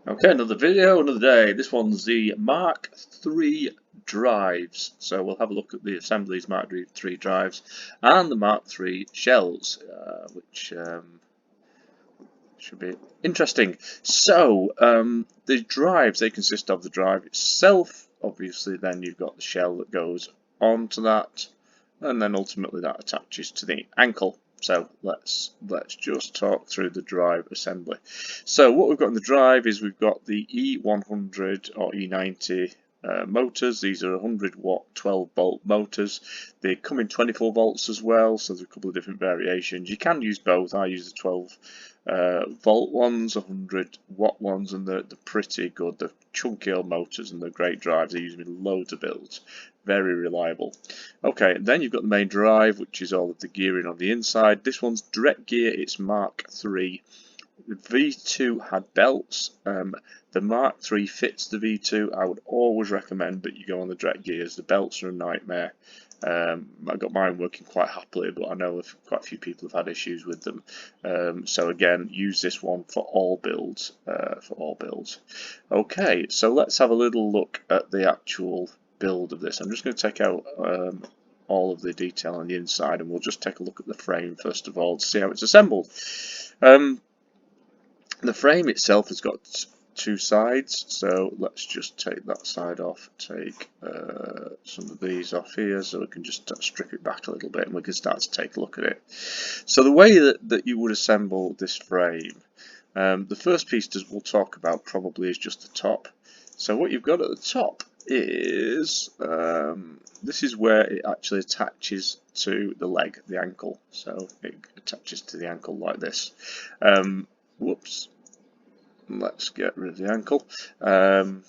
Okay, another video, another day. This one's the Mark III drives. So we'll have a look at the assemblies Mark III drives and the Mark III shells, which should be interesting. So the drives, they consist of the drive itself. Obviously, then you've got the shell that goes onto that, and then ultimately that attaches to the ankle. So let's just talk through the drive assembly. So what we've got in the drive is we've got the E100 or E90 motors. These are 100 watt 12 volt motors. They come in 24 volts as well, so there's a couple of different variations. You can use both. I use the 12 volt ones, 100 watt ones, and they're pretty good. They're chunky old motors and they're great drives. They use them in loads of builds. Very reliable. Okay, then you've got the main drive, which is all of the gearing on the inside. This one's direct gear. It's Mark III. The V2 had belts. The Mark III fits the V2. I would always recommend that you go on the direct gears. The belts are a nightmare. I got mine working quite happily, but I know quite a few people have had issues with them. So again, use this one for all builds. Okay, so let's have a little look at the actual build of this. I'm just going to take out all of the detail on the inside, and we'll just take a look at the frame first of all to see how it's assembled. The frame itself has got two sides, so let's just take that side off, take some of these off here so we can just strip it back a little bit and we can start to take a look at it. So the way that you would assemble this frame, the first piece that we'll talk about probably is just the top. So what you've got at the top is, this is where it actually attaches to the leg, the ankle. So it attaches to the ankle like this. Whoops. Let's get rid of the ankle. And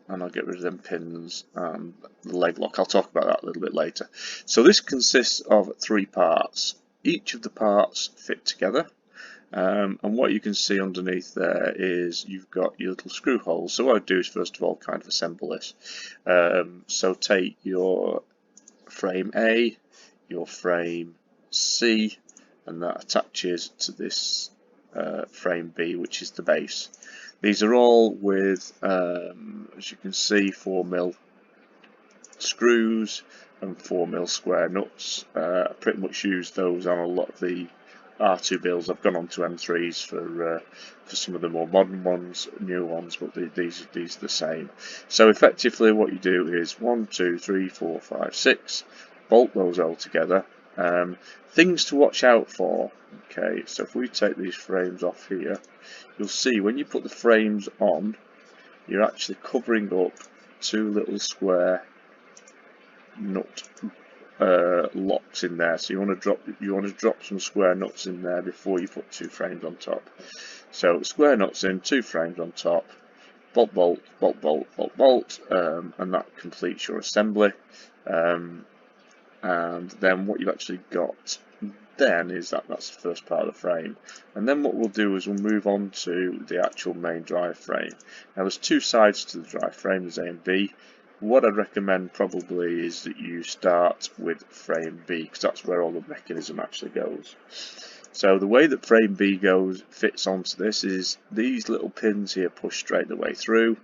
I'll get rid of them pins and the leg lock. I'll talk about that a little bit later. So this consists of three parts. Each of the parts fit together. And what you can see underneath there is you've got your little screw holes. So what I do is first of all kind of assemble this. So take your frame A, your frame C, and that attaches to this frame B, which is the base. These are all with, as you can see, 4mm screws and 4mm square nuts. I pretty much use those on a lot of the R2 builds. I've gone on to M3s for some of the more modern ones, newer ones, but these are the same. So effectively what you do is 1, 2, 3, 4, 5, 6, bolt those all together. Things to watch out for. Okay, so if we take these frames off here, you'll see when you put the frames on, you're actually covering up two little square nut locks in there. So you want to drop some square nuts in there before you put two frames on top. So square nuts in, two frames on top, bolt, bolt, bolt, bolt, bolt, bolt, and that completes your assembly. And then what you've actually got then is that's the first part of the frame. And then what we'll do is we'll move on to the actual main drive frame. Now there's two sides to the drive frame, there's A and B. What I'd recommend probably is that you start with frame B, because that's where all the mechanism actually goes. So the way that frame B fits onto this is these little pins here push straight the way through,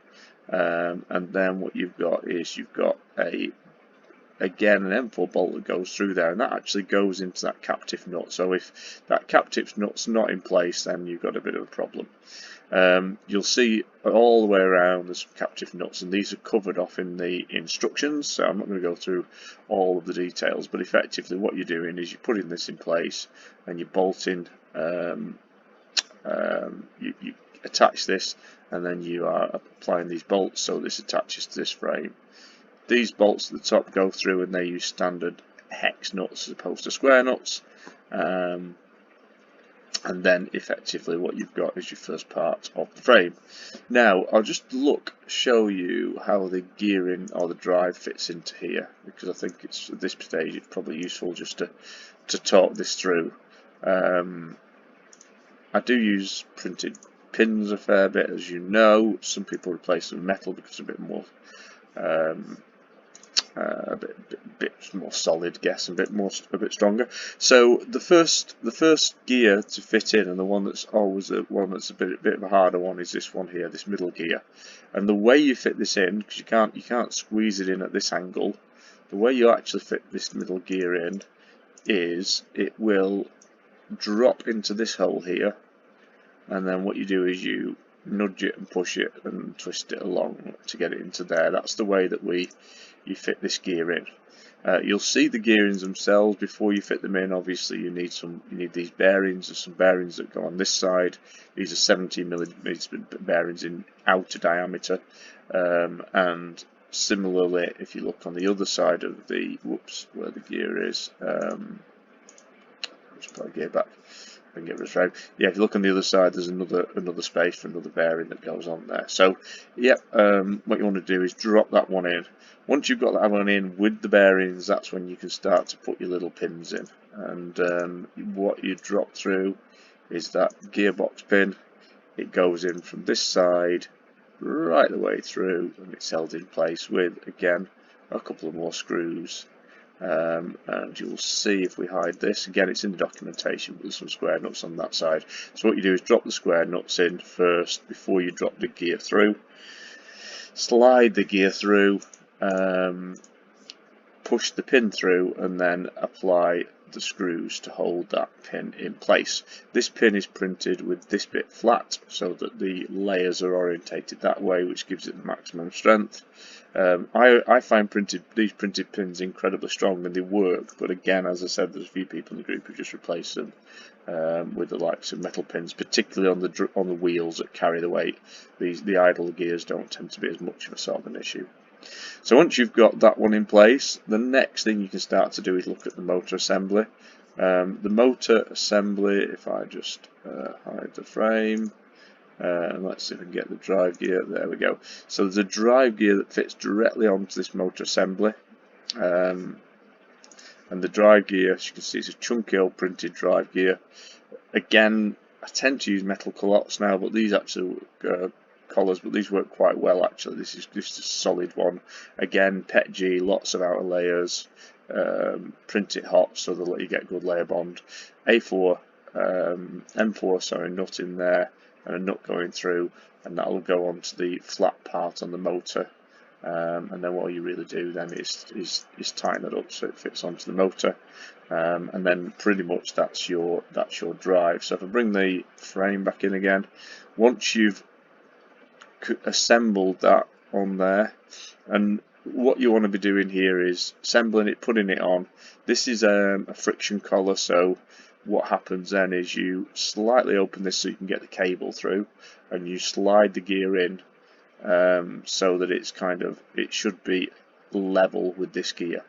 and then what you've got is you've got again an M4 bolt that goes through there, and that actually goes into that captive nut. So if that captive nut's not in place, then you've got a bit of a problem. You'll see all the way around there's captive nuts, and these are covered off in the instructions, so I'm not going to go through all of the details, but effectively what you're doing is you're putting this in place and you're bolting, you attach this, and then you are applying these bolts so this attaches to this frame. These bolts at the top go through and they use standard hex nuts as opposed to square nuts. And then effectively what you've got is your first part of the frame. Now I'll just show you how the gearing or the drive fits into here, because I think it's at this stage it's probably useful just to talk this through. I do use printed pins a fair bit, as you know. Some people replace them with metal because it's a bit more a bit more solid, guess, a bit stronger. So the first gear to fit in, and the one that's always the one that's a bit of a harder one, is this one here, this middle gear. And the way you fit this in, because you can't squeeze it in at this angle, the way you actually fit this middle gear in is it will drop into this hole here, and then what you do is you nudge it and push it and twist it along to get it into there. That's the way that you fit this gear in. You'll see the gearings themselves before you fit them in. Obviously, you need these bearings. There's some bearings that go on this side. These are 17mm bearings in outer diameter, and similarly, if you look on the other side of the where the gear is, just put a gear back. And get rid of frame. Yeah, if you look on the other side, there's another space for another bearing that goes on there. So, yeah, what you want to do is drop that one in. Once you've got that one in with the bearings, that's when you can start to put your little pins in. And what you drop through is that gearbox pin. It goes in from this side right the way through, and it's held in place with, again, a couple of more screws. And you'll see if we hide this, again it's in the documentation, but there's some square nuts on that side. So what you do is drop the square nuts in first before you drop the gear through, slide the gear through, push the pin through, and then apply the screws to hold that pin in place. This pin is printed with this bit flat so that the layers are orientated that way, which gives it the maximum strength. I find these printed pins incredibly strong, and they work, but again, as I said, there's a few people in the group who just replace them with the likes of metal pins, particularly on the wheels that carry the weight. The idle gears don't tend to be as much of a sort of an issue. So once you've got that one in place, the next thing you can start to do is look at the motor assembly. The motor assembly, if I just hide the frame, and let's see if we can get the drive gear, there we go. So there's a drive gear that fits directly onto this motor assembly. And the drive gear, as you can see, is a chunky old printed drive gear. Again, I tend to use metal culottes now, but these actually collars, but these work quite well actually. This is just a solid one. Again, PETG, lots of outer layers, print it hot so that you get good layer bond. M4 nut in there, and a nut going through, and that will go onto the flat part on the motor. And then what you really do then is tighten it up so it fits onto the motor, and then pretty much that's your drive. So if I bring the frame back in again, once you've assembled that on there, and what you want to be doing here is assembling it, putting it on. This is a friction collar, so what happens then is you slightly open this so you can get the cable through, and you slide the gear in so that it should be level with this gear.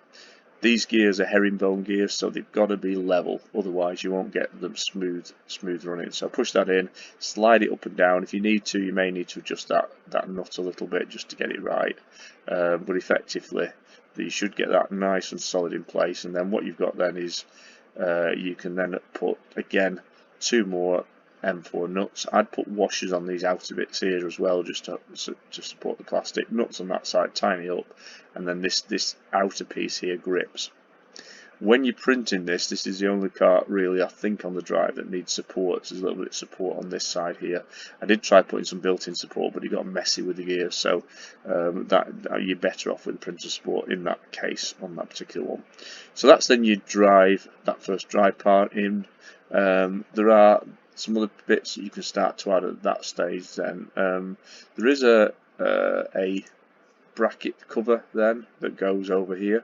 These gears are herringbone gears, so they've got to be level, otherwise you won't get them smooth running. So push that in, slide it up and down. If you need to, you may need to adjust that nut a little bit just to get it right, but effectively you should get that nice and solid in place. And then what you've got then is you can then put, again, 2 more M4 nuts. I'd put washers on these outer bits here as well, just to support the plastic. Nuts on that side, tiny up, and then this outer piece here grips. When you're printing this is the only part really I think on the drive that needs support. There's a little bit of support on this side here. I did try putting some built-in support, but it got messy with the gears, so that you're better off with the printer support in that case on that particular one. So that's then your drive, that first drive part in. There are some other bits that you can start to add at that stage then. There is a bracket cover then that goes over here.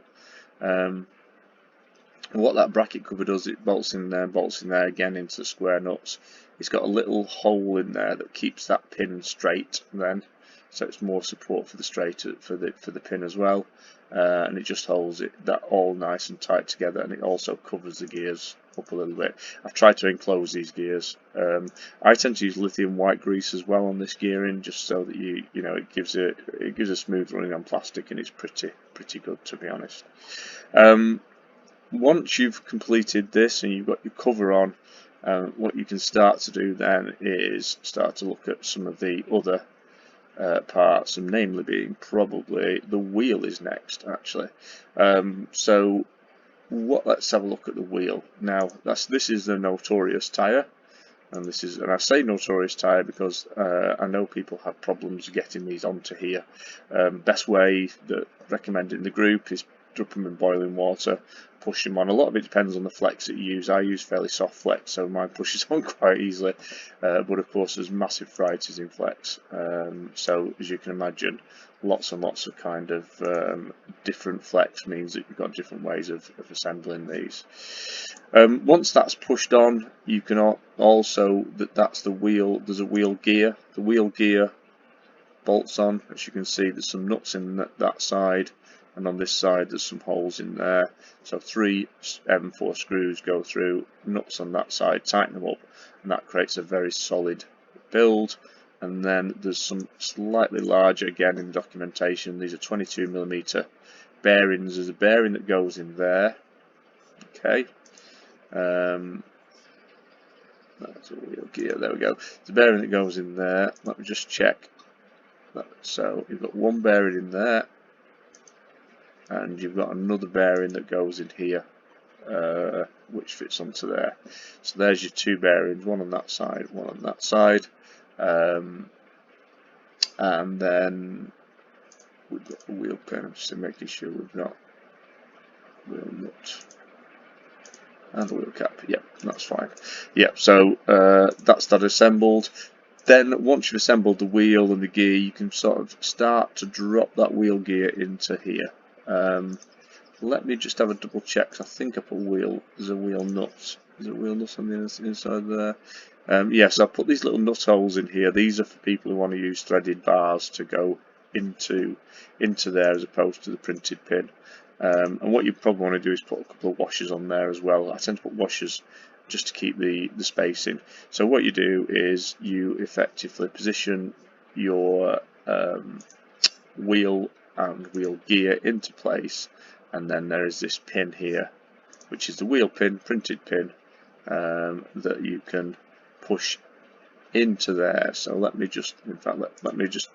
What that bracket cover does, it bolts in there again into the square nuts. It's got a little hole in there that keeps that pin straight then, so it's more support for the pin as well, and it just holds that all nice and tight together, and it also covers the gears up a little bit. I've tried to enclose these gears. I tend to use lithium white grease as well on this gearing, just so that it gives a smooth running on plastic, and it's pretty good, to be honest. Once you've completed this and you've got your cover on, what you can start to do then is start to look at some of the other parts, and namely being probably the wheel is next actually. So let's have a look at the wheel. Now this is the notorious tyre. And I say notorious tyre because I know people have problems getting these onto here. Best way that recommended in the group is drop them in boiling water, push them on. A lot of it depends on the flex that you use. I use fairly soft flex, so mine pushes on quite easily. But of course, there's massive varieties in flex. So as you can imagine, lots and lots of kind of different flex means that you've got different ways of assembling these. Once that's pushed on, you can also, that's the wheel, there's a wheel gear. The wheel gear bolts on. As you can see, there's some nuts in that side, and on this side there's some holes in there. So 3 M4 screws go through, nuts on that side, tighten them up, and that creates a very solid build. And then there's some slightly larger, again in documentation, these are 22mm bearings. There's a bearing that goes in there. Okay. That's a wheel gear, there we go. The bearing that goes in there, let me just check. So you've got one bearing in there, and you've got another bearing that goes in here, which fits onto there. So there's your 2 bearings, one on that side, one on that side. And then we've got the wheel pin. I'm just making sure we've got wheel nut and the wheel cap. Yep, that's fine. Yep, so that's that assembled. Then once you've assembled the wheel and the gear, you can sort of start to drop that wheel gear into here. Let me just have a double check. I think I put there's a wheel nut. Is there a wheel nut on the inside there? Yes, I've put these little nut holes in here. These are for people who want to use threaded bars to go into there as opposed to the printed pin. And what you probably want to do is put a couple of washers on there as well. I tend to put washers just to keep the spacing. So what you do is you effectively position your wheel and wheel gear into place, and then there is this pin here, which is the wheel pin, printed pin, that you can push into there. So let me just, in fact, let me just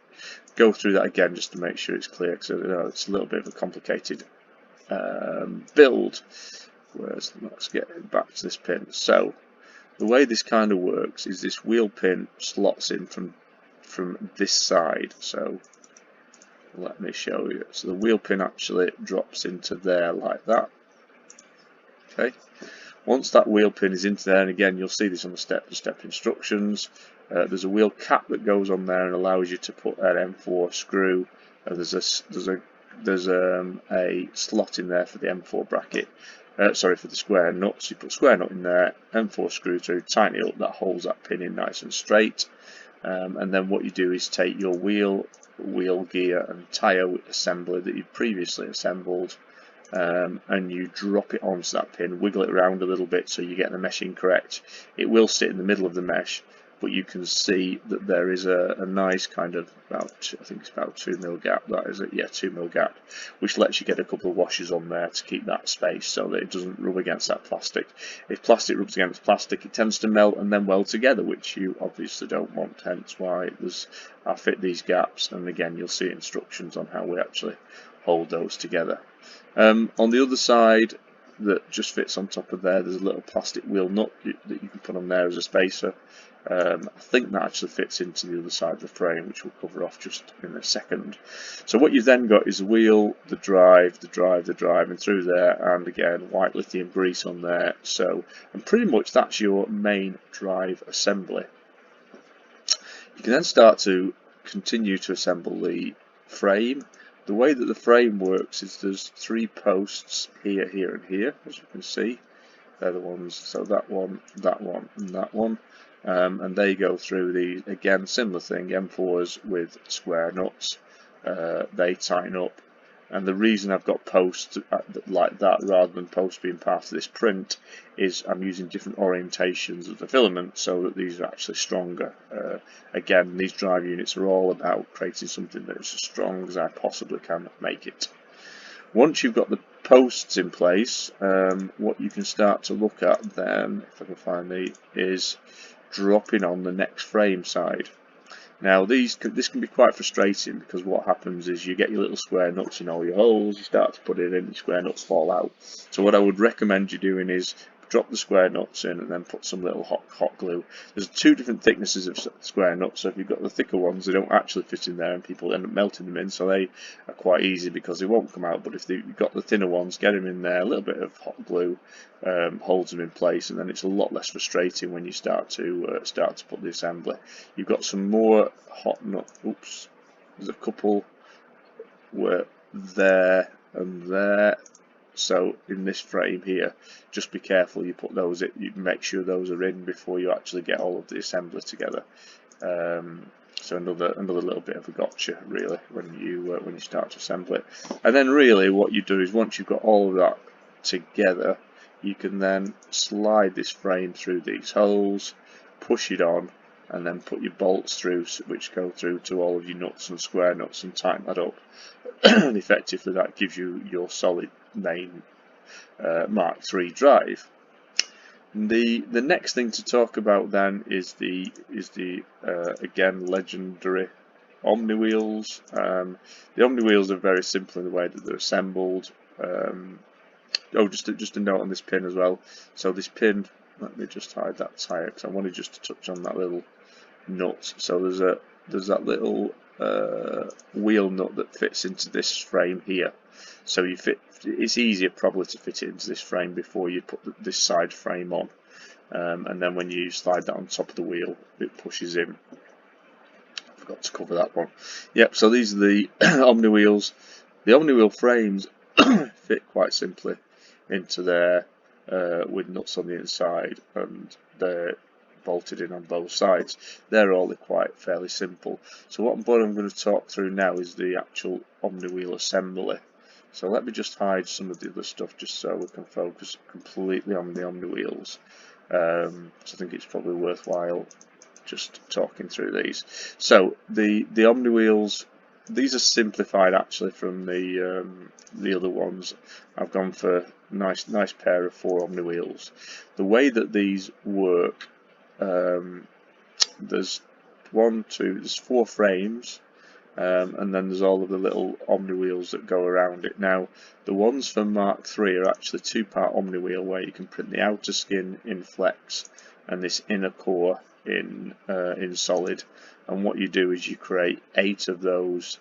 go through that again just to make sure it's clear, because it's a little bit of a complicated build. Whereas, let's get back to this pin. So the way this kind of works is this wheel pin slots in from this side. So let me show you. So the wheel pin actually drops into there like that. Okay. Once that wheel pin is into there, and again you'll see this on the step-to-step instructions, there's a wheel cap that goes on there and allows you to put an M4 screw. There's a slot in there for the M4 bracket. Sorry, for the square nut. So you put square nut in there, M4 screw through, tighten it up, that holds that pin in nice and straight. And then what you do is take your wheel gear and tyre assembly that you previously assembled, and you drop it onto that pin, wiggle it around a little bit so you get the meshing correct. It will sit in the middle of the mesh, but you can see that there is a nice kind of I think it's about 2mm gap. That is it, yeah, 2mm gap, which lets you get a couple of washers on there to keep that space so that it doesn't rub against that plastic. If plastic rubs against plastic, it tends to melt and then weld together, which you obviously don't want. Hence why I fit these gaps, and again you'll see instructions on how we actually hold those together. On the other side, that just fits on top of there, there's a little plastic wheel nut that you can put on there as a spacer. I think that actually fits into the other side of the frame, which we'll cover off just in a second. So what you've then got is the wheel, the drive, and through there, and again white lithium grease on there. So, and pretty much that's your main drive assembly. You can then start to continue to assemble the frame. The way that the frame works is there's 3 posts here, here, and here, as you can see. They're the ones, so that one, and that one. And they go through the, again, similar thing, M4s with square nuts. They tighten up. And the reason I've got posts like that rather than posts being part of this print is I'm using different orientations of the filament so that these are actually stronger. Again, these drive units are all about creating something that is as strong as I possibly can make it. Once you've got the posts in place, what you can start to look at then, if I can find is dropping on the next frame side. Now this can be quite frustrating, because what happens is you get your little square nuts in all your holes, you start to put it in, your square nuts fall out. So what I would recommend you doing is drop the square nuts in and then put some little hot glue. There's two different thicknesses of square nuts, so if you've got the thicker ones, they don't actually fit in there and people end up melting them in, so they are quite easy because they won't come out. But if you've got the thinner ones, get them in there, a little bit of hot glue holds them in place, and then it's a lot less frustrating when you start to put the assembly. You've got some more hot nut, oops, there's a couple were there and there. So in this frame here, just be careful you put those in, you make sure those are in before you actually get all of the assembly together. So another little bit of a gotcha really when you start to assemble it. And then really what you do is, once you've got all of that together, you can then slide this frame through these holes, push it on, and then put your bolts through, which go through to all of your nuts and square nuts, and tighten that up. And effectively that gives you your solid main Mark III drive. The next thing to talk about then is the again legendary Omni Wheels. The Omni Wheels are very simple in the way that they're assembled. Oh, just a note on this pin as well. So this pin, let me just hide that tyre because I wanted just to touch on that little nut. So there's that little wheel nut that fits into this frame here. So it's easier probably to fit it into this frame before you put this side frame on, and then when you slide that on top of the wheel, it pushes in. I forgot to cover that one. Yep. So these are the Omni Wheels. The Omni Wheel frames fit quite simply into there with nuts on the inside, and they're bolted in on both sides. They're all quite fairly simple. So what I'm going to talk through now is the actual Omni Wheel assembly. So let me just hide some of the other stuff just so we can focus completely on the Omni Wheels. So I think it's probably worthwhile just talking through these. So the Omni Wheels, these are simplified actually from the other ones. I've gone for a nice pair of 4 Omni Wheels. The way that these work, there's 4 frames, and then there's all of the little Omni Wheels that go around it. Now the ones for Mark III are actually 2-part Omni Wheel, where you can print the outer skin in flex and this inner core in solid, and what you do is you create 8 of those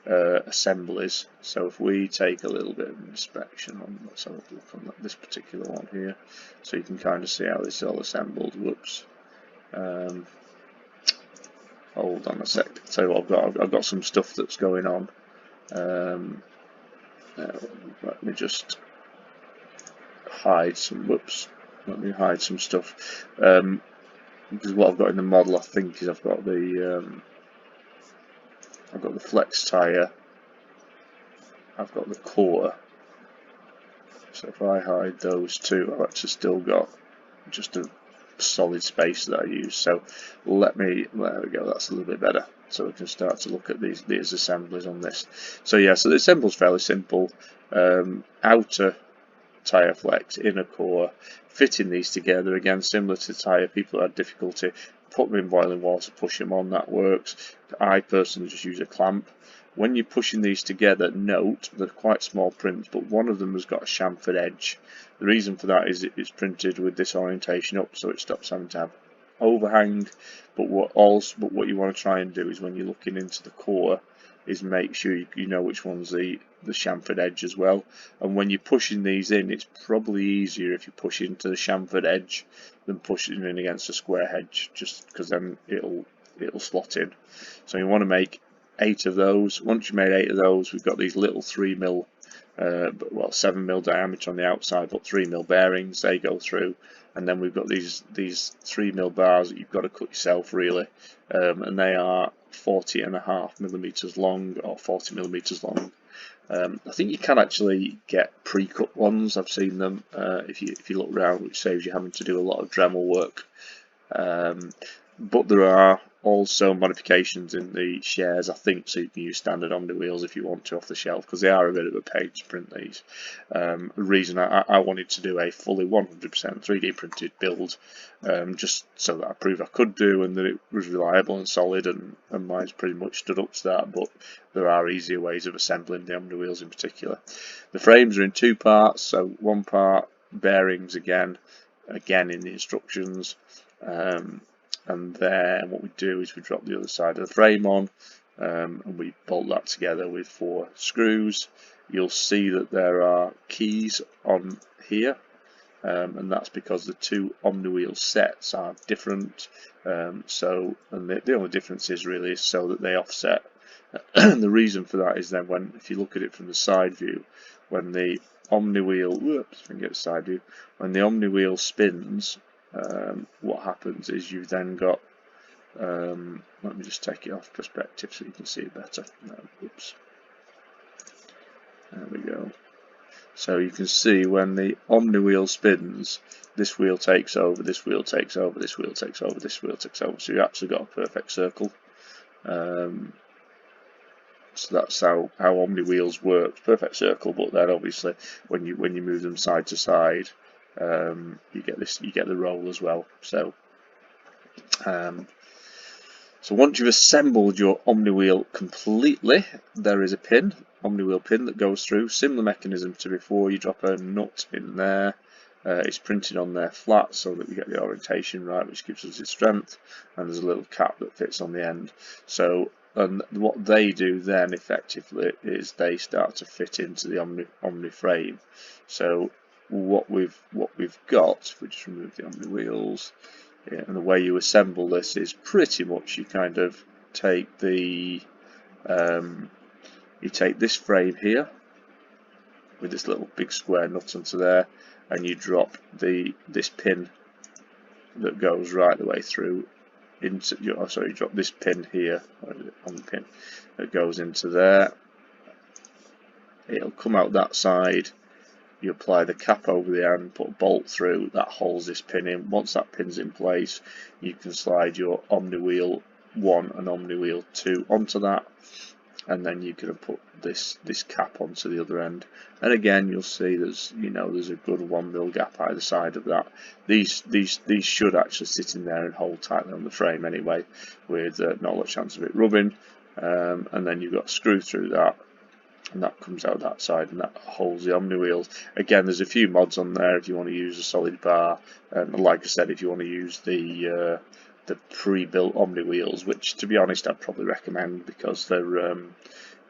assemblies. So if we take a little bit of inspection on, let's have a look on this particular one here, so you can kind of see how this is all assembled. Whoops. Hold on a sec. I'll tell you what, I've got some stuff that's going on. Let me just hide some. Whoops. Let me hide some stuff. Because what I've got in the model, I think, is I've got the flex tire. I've got the core. So if I hide those two, I've actually still got just a solid space that I use. So there we go, that's a little bit better, so we can start to look at these assemblies on this. So yeah, so the assembly's fairly simple. Outer tyre flex, inner core, fitting these together, again similar to tyre. People had difficulty, put them in boiling water, push them on, that works. I personally just use a clamp. When you're pushing these together, note they're quite small prints, but one of them has got a chamfered edge. The reason for that is it's printed with this orientation up, so it stops having to have overhang. But what you want to try and do is, when you're looking into the core, is make sure you know which one's the chamfered edge as well. And when you're pushing these in, it's probably easier if you push into the chamfered edge than pushing in against a square edge, just because then it'll slot in. So you want to make 8 of those. Once you made 8 of those, we've got these little 3mm, 7mm diameter on the outside, but 3mm bearings. They go through, and then we've got these 3mm bars that you've got to cut yourself really, and they are 40.5mm long, or 40mm long. I think you can actually get pre-cut ones. I've seen them if you look around, which saves you having to do a lot of Dremel work. But there are also modifications in the shares, I think, so you can use standard Omni Wheels if you want to off the shelf, because they are a bit of a pain to print these. The reason I wanted to do a fully 100% 3D printed build, just so that I proved I could do and that it was reliable and solid, and mine's pretty much stood up to that, but there are easier ways of assembling the Omni Wheels in particular. The frames are in 2 parts, so 1 part bearings again in the instructions. And then what we do is we drop the other side of the frame on, and we bolt that together with 4 screws. You'll see that there are keys on here, and that's because the 2 Omni Wheel sets are different. And the only difference is really so that they offset. And the reason for that is then if you look at it from the side view, when the Omni Wheel, whoops, if I can get the side view, when the Omni Wheel spins, what happens is you've then got, let me just take it off perspective so you can see it better. Oops. There we go. So you can see when the Omni Wheel spins, this wheel takes over, this wheel takes over, this wheel takes over, this wheel takes over. So you've actually got a perfect circle. So that's how Omni Wheels works, perfect circle. But then obviously when you move them side to side, you get the roll as well. So once you've assembled your Omni Wheel completely, there is a pin, Omni Wheel pin, that goes through. Similar mechanism to before. You drop a nut in there. It's printed on there flat so that we get the orientation right, which gives us its strength. And there's a little cap that fits on the end. So, and what they do then effectively is they start to fit into the Omni frame. So what we've got, if we just remove the Omni Wheels, yeah, and the way you assemble this is pretty much you kind of take the you take this frame here with this little big square nut onto there, and you drop this pin that goes right the way through into you drop this pin here on the pin that goes into there. It'll come out that side. You apply the cap over the end, put a bolt through, that holds this pin in. Once that pin's in place, you can slide your Omni Wheel 1 and Omni Wheel 2 onto that, and then you can put this cap onto the other end. And again, you'll see there's a good 1 mil gap either side of that. These should actually sit in there and hold tightly on the frame anyway, with not a lot of chance of it rubbing. And then you've got a screw through that, and that comes out that side, and that holds the Omni Wheels. Again, there's a few mods on there if you want to use a solid bar, and like I said, if you want to use the pre-built Omni Wheels, which to be honest I'd probably recommend, because they're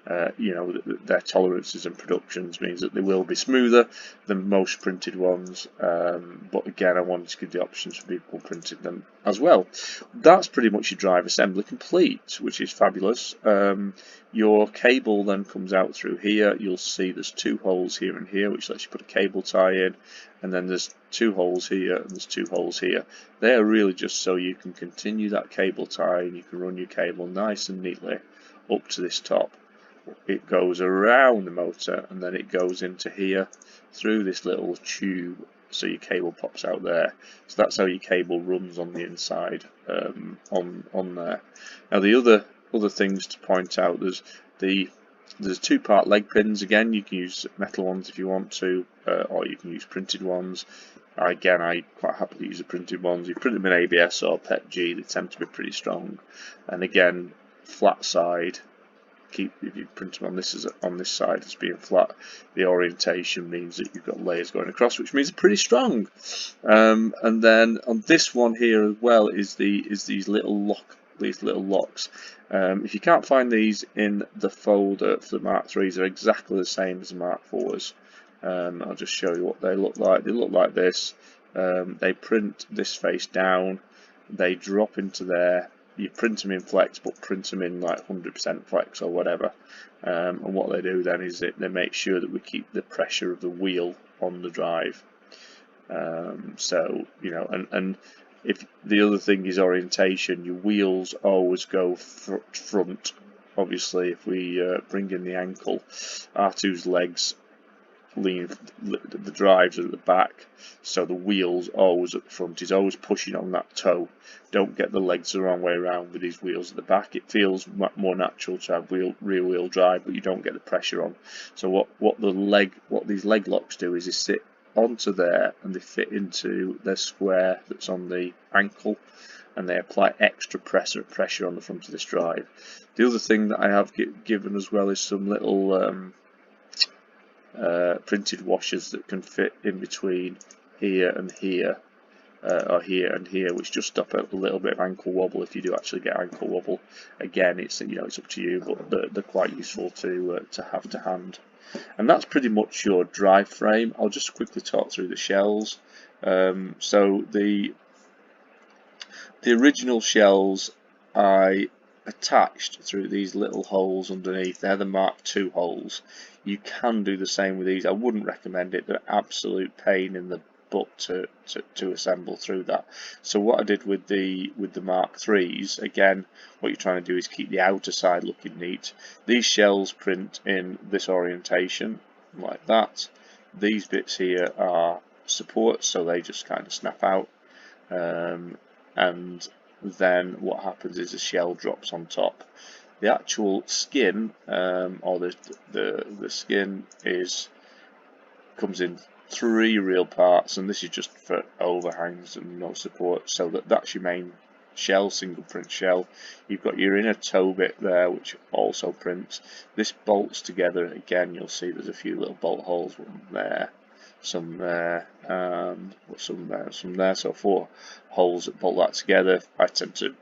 their tolerances and productions means that they will be smoother than most printed ones, but again, I wanted to give the options for people printing them as well. That's pretty much your drive assembly complete, which is fabulous. Your cable then comes out through here. You'll see there's 2 holes here and here, which lets you put a cable tie in, and then there's 2 holes here and there's 2 holes here. They are really just so you can continue that cable tie, and you can run your cable nice and neatly up to this top. It goes around the motor, and then it goes into here through this little tube, so your cable pops out there. So that's how your cable runs on the inside, on there. Now the other things to point out, there's 2-part leg pins. Again, you can use metal ones if you want to, or you can use printed ones. I quite happily use the printed ones. You print them in ABS or PETG, they tend to be pretty strong. And again, flat side. If you print them on this side as being flat, the orientation means that you've got layers going across, which means they're pretty strong. And then on this one here as well is these little locks. If you can't find these in the folder for the Mark IIIs, they're exactly the same as the Mark IVs. I'll just show you what they look like. They look like this. They print this face down. They drop into there. You print them in flex, but print them in like 100% flex or whatever. And what they do then is they make sure that we keep the pressure of the wheel on the drive. So and if the other thing is orientation, your wheels always go front. Obviously, if we bring in the ankle, R2's legs the drives are at the back, so the wheels always at the front. He's always pushing on that toe. Don't get the legs the wrong way around with these wheels at the back. It feels more natural to have rear wheel drive, but you don't get the pressure on. So what these leg locks do is they sit onto there and they fit into their square that's on the ankle, and they apply extra pressure on the front of this drive. The other thing that I have given as well is some little printed washers that can fit in between here and here, or here and here, which just stop a little bit of ankle wobble if you do actually get ankle wobble. Again, it's it's up to you, but they're quite useful to have to hand. And that's pretty much your drive frame. I'll just quickly talk through the shells. So the original shells I attached through these little holes underneath. They're the Mark II holes. You can do the same with these. I wouldn't recommend it. They're an absolute pain in the butt to assemble through that. So what I did with the Mark IIIs, again, what you're trying to do is keep the outer side looking neat. These shells print in this orientation like that. These bits here are supports, so they just kind of snap out. And then what happens is the shell drops on top. The actual skin, or the skin comes in 3 real parts, and this is just for overhangs and no support. So that's your main shell, single print shell. You've got your inner toe bit there, which also prints. This bolts together. Again, you'll see there's a few little bolt holes, one there, some there, and some there, some there. So 4 holes that bolt that together. I tend to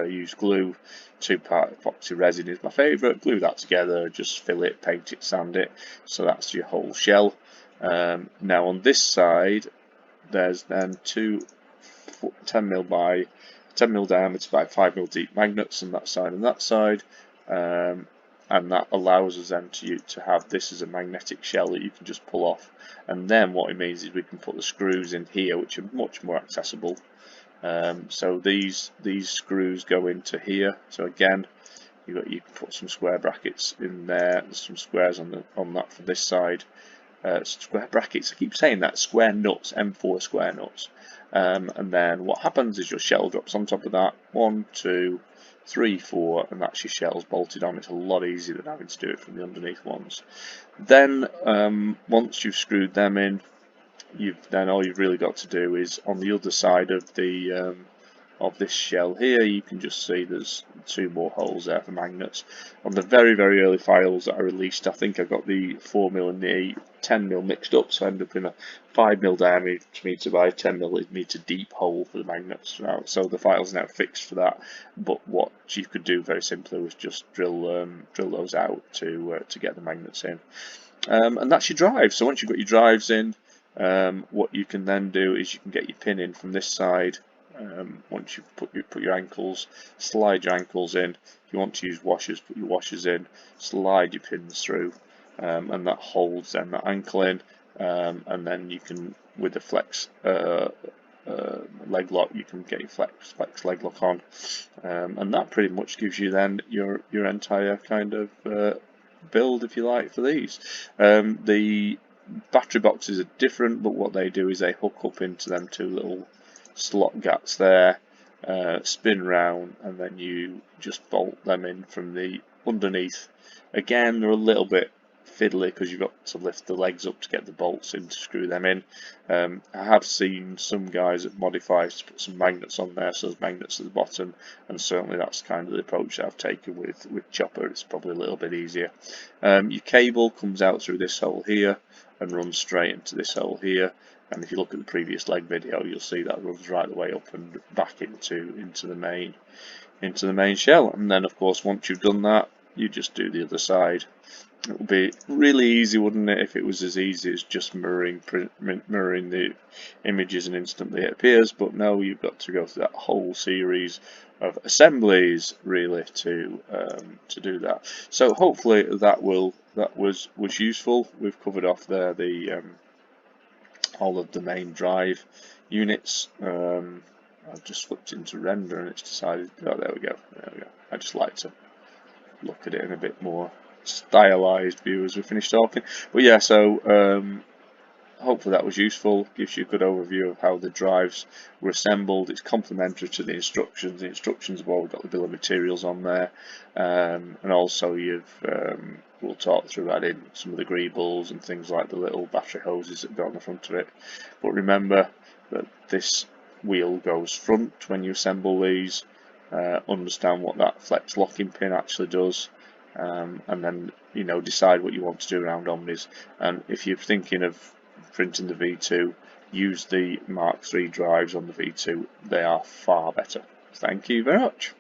use glue. 2-part epoxy resin is my favourite. Glue that together, just fill it, paint it, sand it. So that's your whole shell. Now on this side, there's then 2 10mm by 10mm diameter by 5mm deep magnets on that side and that side. And that allows us then to have this as a magnetic shell that you can just pull off. And then what it means is we can put the screws in here, which are much more accessible. So these screws go into here. So again, you can put some square brackets in there. There's some squares on that for this side. Square brackets. I keep saying that. Square nuts, M4 square nuts. And then what happens is your shell drops on top of that. 1, 2, 3, 4, and that's your shells bolted on. It's a lot easier than having to do it from the underneath ones. Then once you've screwed them in, then all you've really got to do is on the other side of the of this shell here, you can just see there's 2 more holes there for magnets. On the very early files that I released, I think I got the 4mm and the 10mm mixed up, so I ended up in a 5mm diameter by 10mm deep hole for the magnets. So the file's now fixed for that. But what you could do very simply was just drill those out to get the magnets in. And that's your drive. So once you've got your drives in, what you can then do is you can get your pin in from this side. Once you've put your ankles, slide your ankles in. If you want to use washers, put your washers in, slide your pins through, and that holds then that ankle in. And then you can, with the flex leg lock, you can get your flex leg lock on, and that pretty much gives you then your entire kind of build, if you like, for these. The battery boxes are different, but what they do is they hook up into them 2 little slot gaps there, spin round, and then you just bolt them in from the underneath. Again, they're a little bit fiddly because you've got to lift the legs up to get the bolts in to screw them in. I have seen some guys that modify to put some magnets on there, so there's magnets at the bottom, and certainly that's kind of the approach that I've taken with Chopper. It's probably a little bit easier. Your cable comes out through this hole here and runs straight into this hole here. And if you look at the previous leg video, you'll see that runs right the way up and back into the main shell. And then, of course, once you've done that, you just do the other side. It would be really easy, wouldn't it, if it was as easy as just mirroring the images and instantly it appears? But no, you've got to go through that whole series of assemblies really to do that. So hopefully that was useful. We've covered off there all of the main drive units. I've just flipped into render and it's decided. Oh, there we go. I just like to look at it in a bit more stylized view as we finish talking. But yeah, so hopefully that was useful. Gives you a good overview of how the drives were assembled. It's complementary to the instructions. The instructions have all got the bill of materials on there, and also we'll talk through adding some of the greebles and things like the little battery hoses that go on the front of it. But remember that this wheel goes front when you assemble these. Understand what that flex locking pin actually does. And then decide what you want to do around Omnis. And if you're thinking of printing the V2, use the Mark III drives on the V2. They are far better. Thank you very much.